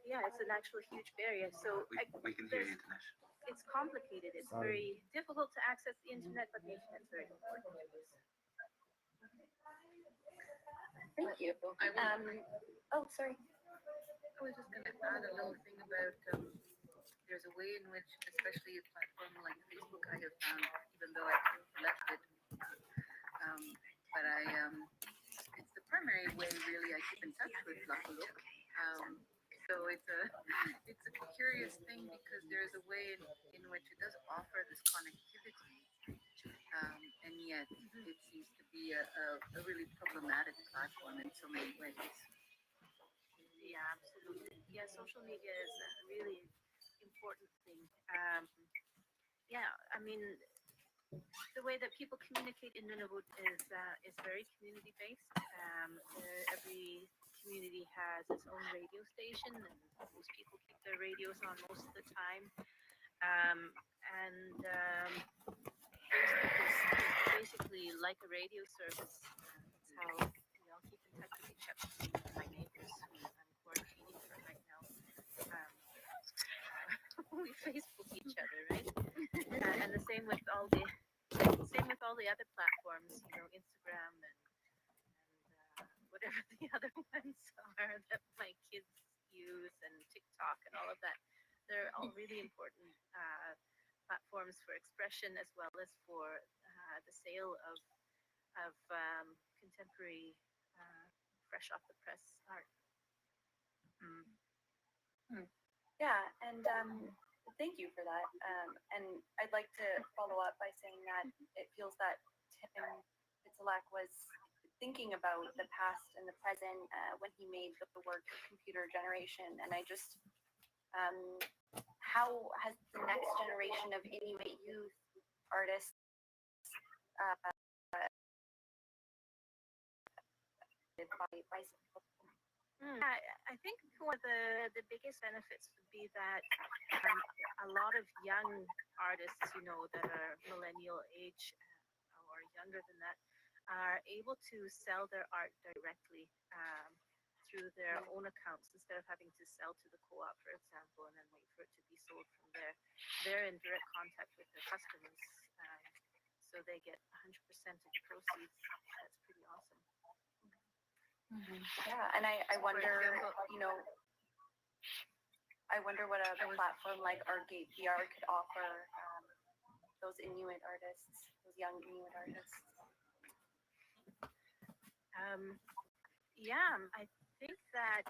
yeah, it's an actual huge barrier. So We can hear you, Dinesh. it's complicated. It's very difficult to access the internet, but the internet's very important to us. Thank you. Oh, sorry. I was just going to add a little thing about there's a way in which, especially a platform like Facebook, I have found, even though I've left it, but it's the primary way really I keep in touch with Lakuluk. So it's a curious thing because there's a way in which it does offer this connectivity, and yet it seems to be a really problematic platform in so many ways. Yeah, absolutely. Yeah, social media is a really important thing. Yeah, I mean, the way that people communicate in Nunavut is very community based. Every community has its own radio station, and most people keep their radios on most of the time. And Facebook is basically like a radio service. That's how we all keep in touch with each other. My neighbors, who I'm quarantining for right now, we Facebook each other, right? And the same with all the other platforms, Instagram and whatever the other ones are that my kids use, and TikTok and all of that. They're all really important platforms for expression as well as for the sale of contemporary, fresh off the press art. Yeah, and thank you for that. And I'd like to follow up by saying that it feels that Tim Pitzelak was thinking about the past and the present when he made the work computer generation. And I just, how has the next generation of Inuit youth artists by I think one of the biggest benefits would be that a lot of young artists, that are millennial age or younger than that, are able to sell their art directly through their own accounts instead of having to sell to the co-op, for example, and then wait for it to be sold from there. They're in direct contact with their customers, so they get 100% of the proceeds. That's pretty awesome. Yeah, and I wonder, I wonder what a platform like Artgate VR could offer those Inuit artists, those young Inuit artists. Yeah, I think that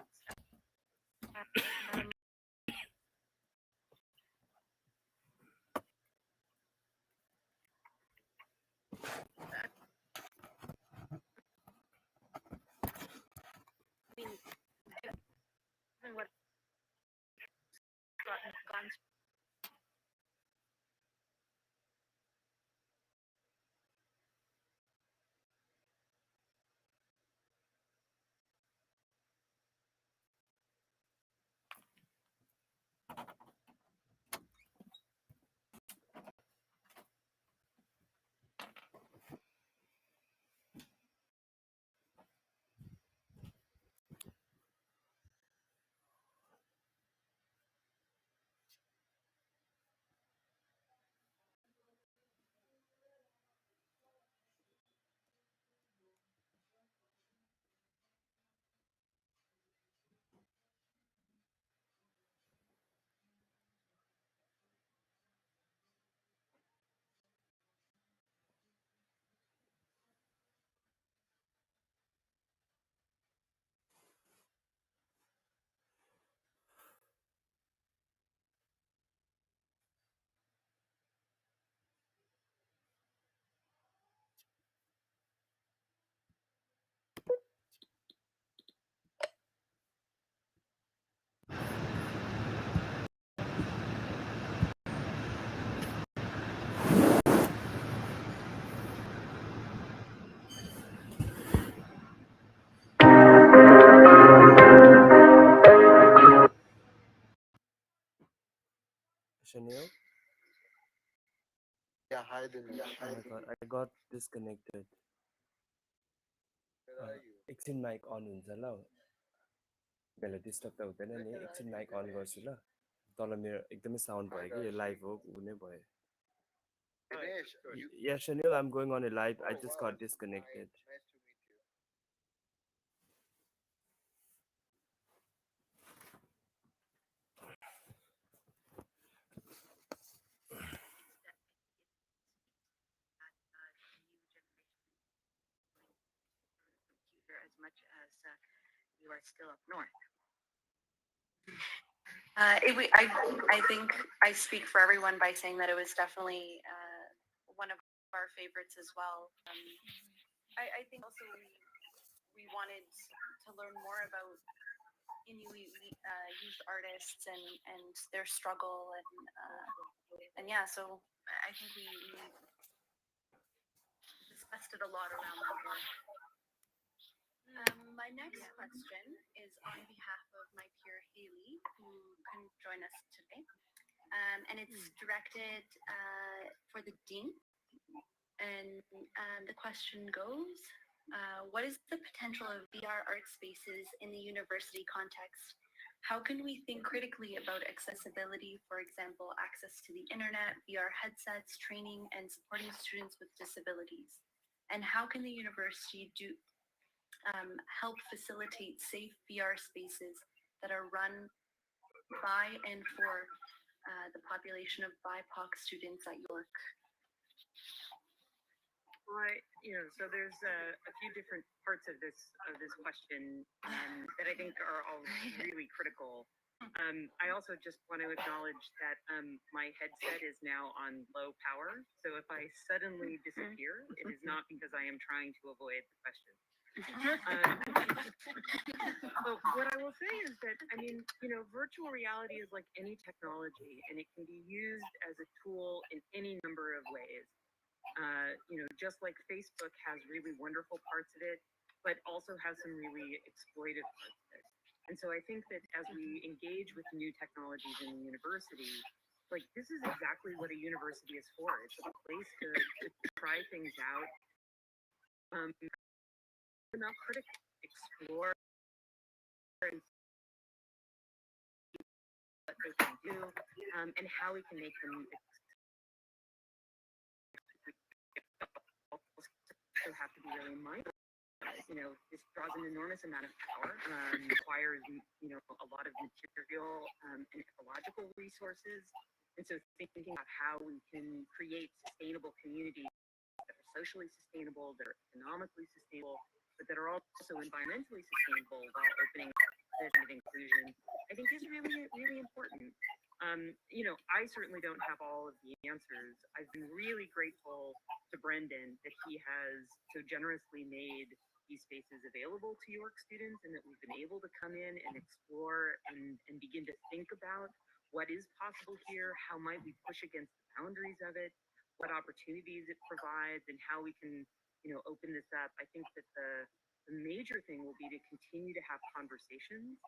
what gone Chanel? Yeah, hi Dinesh. Oh my god, I got disconnected. एकछिन mic अन हुन्छ ल बेला disturb त हुँदैन नि एकछिन mic अन गर्छु ल तल मेरो एकदमै साउन्ड भयो कि यो लाइभ हो हुने भयो Dinesh, Yeah, Chanel, I'm going on a live. I just got disconnected. nice to meet you. As much as you are still up north. I think I speak for everyone by saying that it was definitely one of our favorites as well. I think also we wanted to learn more about Inuit youth artists and their struggle and yeah, so I think we discussed it a lot around that work. My My next question is on behalf of my peer Haley, who couldn't join us today. And it's directed for the dean. And the question goes, what is the potential of VR art spaces in the university context? How can we think critically about accessibility, for example, access to the internet, VR headsets, training, and supporting students with disabilities? And how can the university help facilitate safe VR spaces that are run by and for the population of BIPOC students at York? Right, so there's a few different parts of this question that I think are all really critical. I also just want to acknowledge that my headset is now on low power, so if I suddenly disappear, it is not because I am trying to avoid the question. But what I will say is that, virtual reality is like any technology, and it can be used as a tool in any number of ways. Just like Facebook has really wonderful parts of it, but also has some really exploitive parts of it. And so I think that as we engage with new technologies in the university, like this is exactly what a university is for. It's a place to try things out, not critically explore and what they can do, and how we can make them also have to be really mindful. This draws an enormous amount of power, requires, a lot of material and ecological resources. And so thinking about how we can create sustainable communities that are socially sustainable, that are economically sustainable, but that are also environmentally sustainable while opening this kind of inclusion, I think is really, really important. I certainly don't have all of the answers. I've been really grateful to Brendan that he has so generously made these spaces available to York students, and that we've been able to come in and explore and begin to think about what is possible here, how might we push against the boundaries of it, what opportunities it provides, and how we can, open this up. I think that the major thing will be to continue to have conversations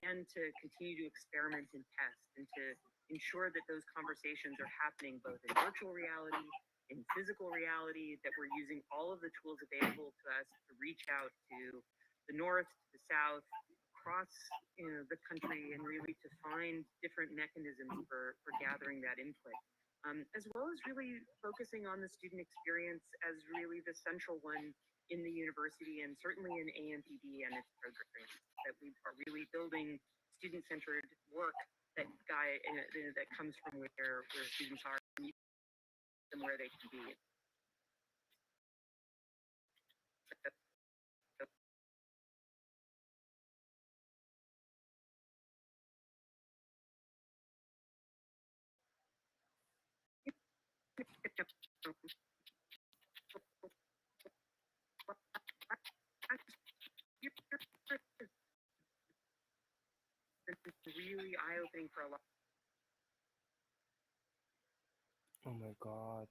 and to continue to experiment and test, and to ensure that those conversations are happening both in virtual reality, in physical reality, that we're using all of the tools available to us to reach out to the north, to the south, across the country, and really to find different mechanisms for gathering that input. As well as really focusing on the student experience as really the central one in the university, and certainly in AMPD and its programs, that we are really building student-centered work that comes from where students are and where they can be. Really eye-opening for a lot. Oh my God.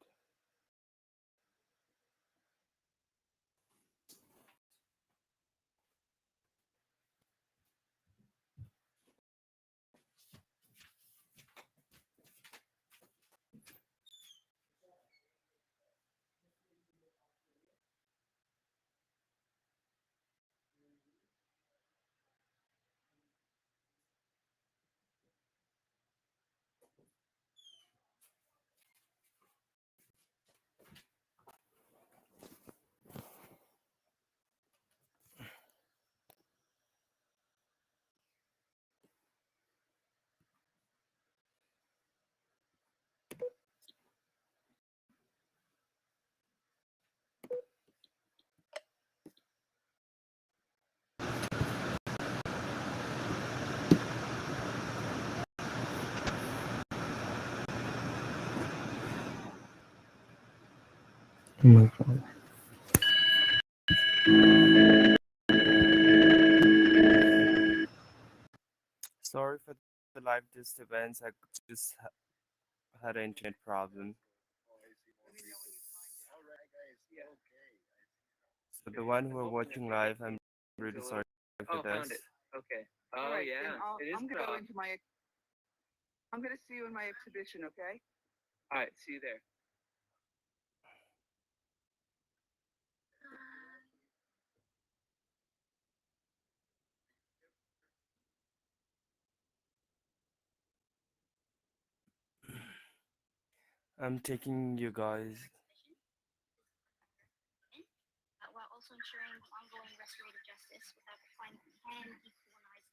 Oh my God. Sorry for the live disturbance. I just had an internet problem. So the one who are watching live, I'm really sorry Oh, with found us. it. Okay. All Oh right, yeah. then It is I'm gonna go cropped. into my. I'm gonna see you in my exhibition, okay? All right. See you there. I'm taking you guys. While also ensuring the ongoing restorative justice without the fine can decolonize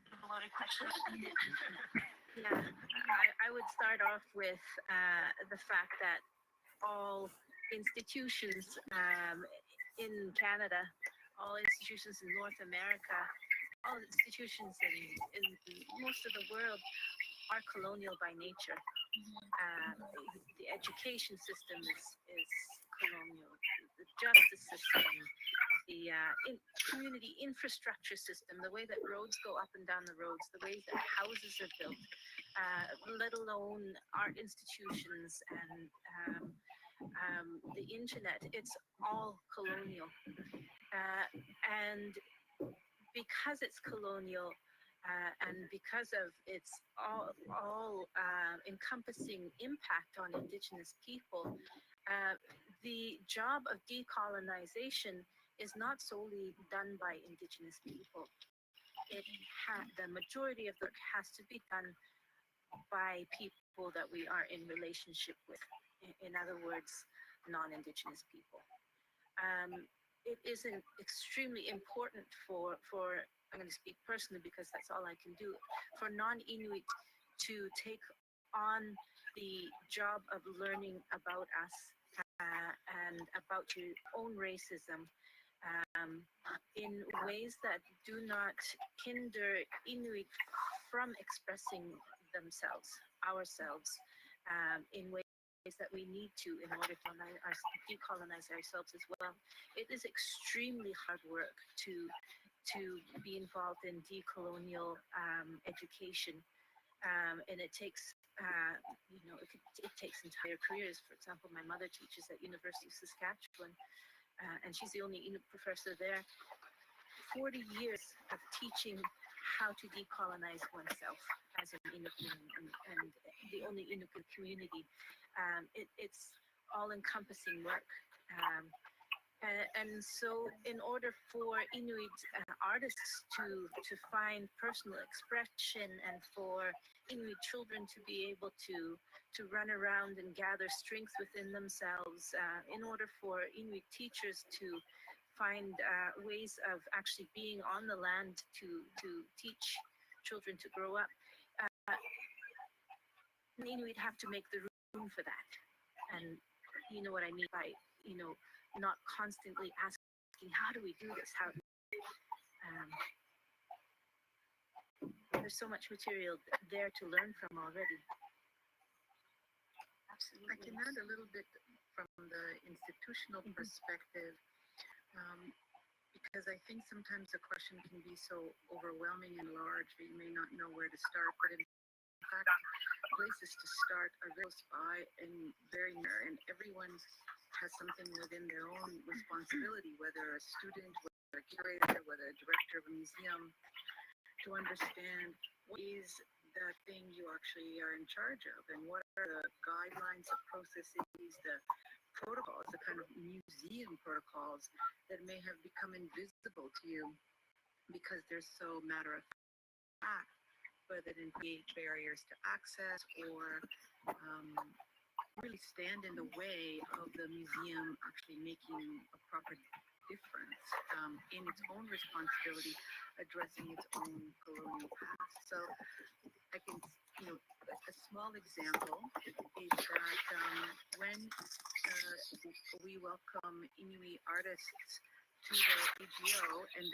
the loaded question. Yeah, I would start off with the fact that all institutions in Canada, all institutions in North America, all institutions in most of the world are colonial by nature. The education system is colonial. The justice system, the community infrastructure system, the way that roads go up and down the roads, the ways that houses are built, let alone art institutions and the internet, it's all colonial. And because it's colonial, and because of its all encompassing impact on Indigenous people, the job of decolonization is not solely done by Indigenous people. The majority of the work has to be done by people that we are in relationship with. In other words, non-Indigenous people. It is extremely important for I'm going to speak personally because that's all I can do, for non-Inuit to take on the job of learning about us and about your own racism in ways that do not hinder Inuit from expressing themselves, ourselves, in ways that we need to in order to decolonize ourselves as well. It is extremely hard work to be involved in decolonial education, and it takes it takes entire careers. For example, my mother teaches at University of Saskatchewan, and she's the only Inuit professor there. 40 years of teaching how to decolonize oneself as an Inuit and the only Inuit community. It's all-encompassing work. And so in order for Inuit artists to find personal expression and for Inuit children to be able to run around and gather strength within themselves, in order for Inuit teachers to find ways of actually being on the land to teach children to grow up, Inuit have to make the room for that. And you know what I mean by, not constantly asking, how do we do this? There's so much material there to learn from already. Absolutely. I can add a little bit from the institutional perspective, because I think sometimes the question can be so overwhelming and large that you may not know where to start, but in fact, places to start are very close by and very near, and everyone has something within their own responsibility, whether a student, whether a curator, whether a director of a museum, to understand what is the thing you actually are in charge of and what are the guidelines, the processes, the protocols, the kind of museum protocols that may have become invisible to you because they're so matter of fact, but that create barriers to access or really stand in the way of the museum actually making a proper difference in its own responsibility, addressing its own colonial past. So I can, a small example is that when we welcome Inuit artists to the AGO and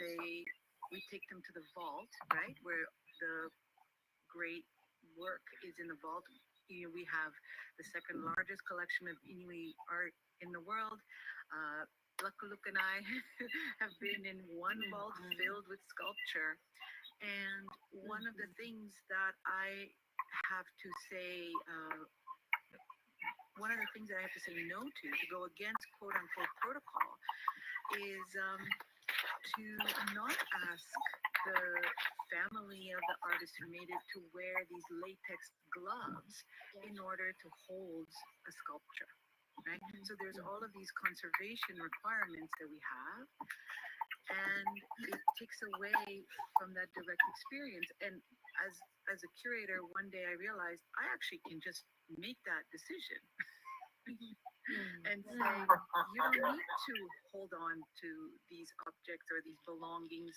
we take them to the vault, right, where the great work is in the vault. We have the second largest collection of Inuit art in the world. Lukaluk and I have been in one vault filled with sculpture. And one of the things that I have to say one of the things that I have to say no to go against quote unquote protocol, is to not ask the family of the artist who made it to wear these latex gloves in order to hold a sculpture, right? So there's all of these conservation requirements that we have, and it takes away from that direct experience. And as a curator, one day I realized I actually can just make that decision. And say, you don't need to hold on to these objects or these belongings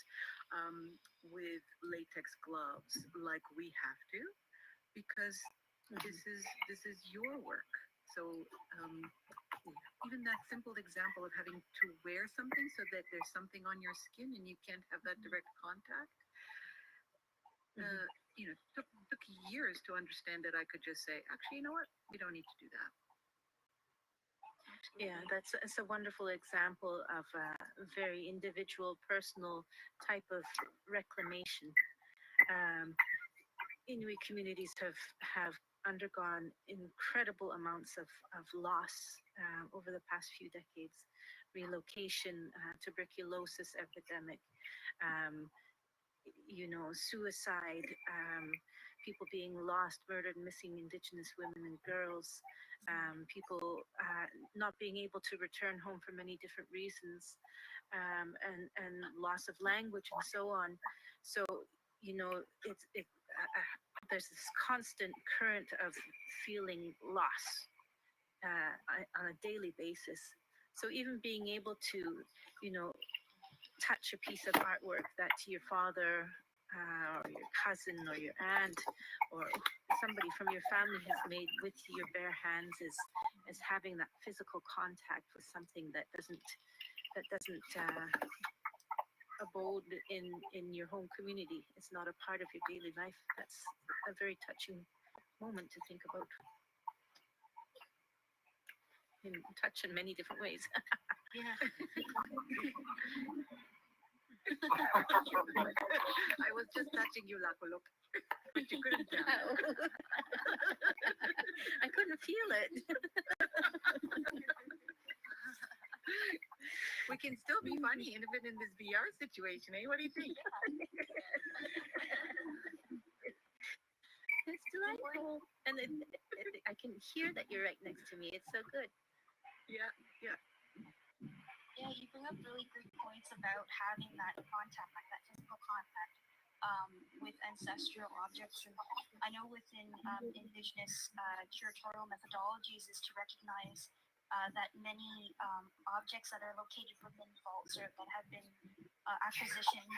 with latex gloves like we have to, because this is your work. So even that simple example of having to wear something so that there's something on your skin and you can't have that direct contact, took years to understand that I could just say, actually, you know what, we don't need to do that. Yeah, that's a wonderful example of a very individual, personal type of reclamation. Inuit communities have undergone incredible amounts of loss over the past few decades. Relocation, tuberculosis epidemic, suicide, people being lost, murdered, missing Indigenous women and girls, people not being able to return home for many different reasons, and loss of language and so on. So, there's this constant current of feeling loss on a daily basis. So even being able to, touch a piece of artwork that your father or your cousin or your aunt or somebody from your family has made with your bare hands is having that physical contact with something that doesn't abode in your home community. It's not a part of your daily life. That's a very touching moment to think about. And touch in many different ways. Yeah. I was just touching you, Lakolok. But you couldn't tell. I couldn't feel it. We can still be funny even in this VR situation, eh? What do you think? It's delightful. And I can hear that you're right next to me. It's so good. Yeah. Yeah, you bring up really great points about having that contact, like that physical contact with ancestral objects. And I know within Indigenous curatorial methodologies is to recognize that many objects that are located within vaults or that have been acquisitioned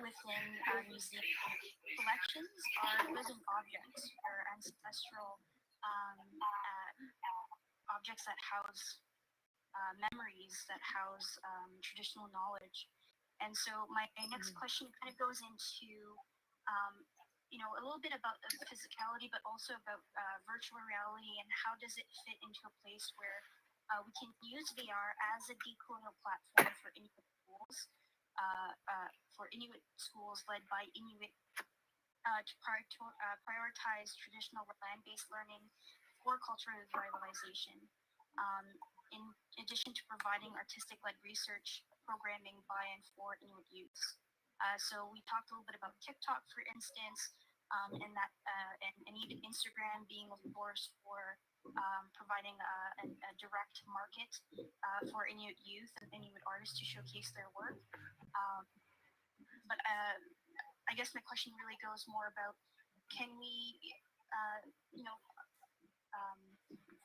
within museum collections are living objects or ancestral objects that house memories, that house traditional knowledge. And so my next question kind of goes into, a little bit about the physicality, but also about virtual reality and how does it fit into a place where we can use VR as a decolonial platform for Inuit schools led by Inuit to prioritize traditional land-based learning for cultural revitalization. In addition to providing artistic-led research programming by and for Inuit youth. So we talked a little bit about TikTok, for instance, and even Instagram being a force for providing a direct market for Inuit youth and Inuit artists to showcase their work. But I guess my question really goes more about, can we,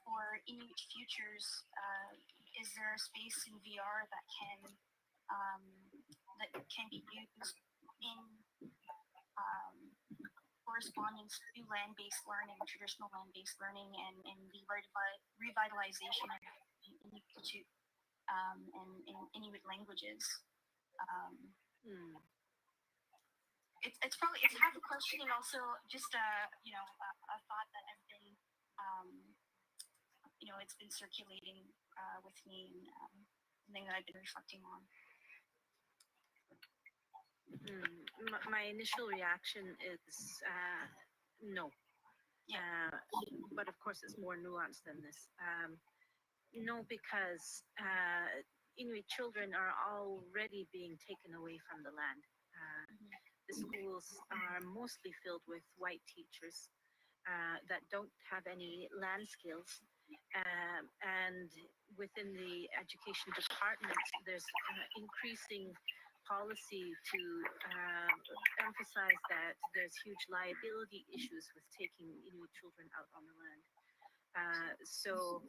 for Inuit futures, is there a space in VR that can be used in corresponding to land-based learning, traditional land-based learning, and the revitalization of Inuit culture and Inuit languages? It's half a question and also just a thought that I've been it's been circulating with me and something that I've been reflecting on. My initial reaction is no. Yeah. but of course it's more nuanced than this. No, because Inuit children are already being taken away from the land. The schools are mostly filled with white teachers that don't have any land skills. And within the education department, there's increasing policy to emphasize that there's huge liability issues with taking Inuit children out on the land. So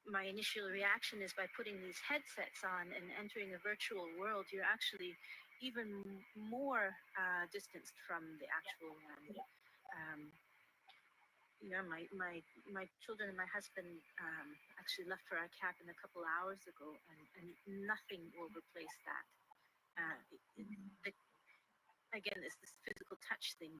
my initial reaction is by putting these headsets on and entering a virtual world, you're actually even more distanced from the actual land. Yeah, my children and my husband actually left for our cabin a couple hours ago, and nothing will replace that. Again, it's this physical touch thing.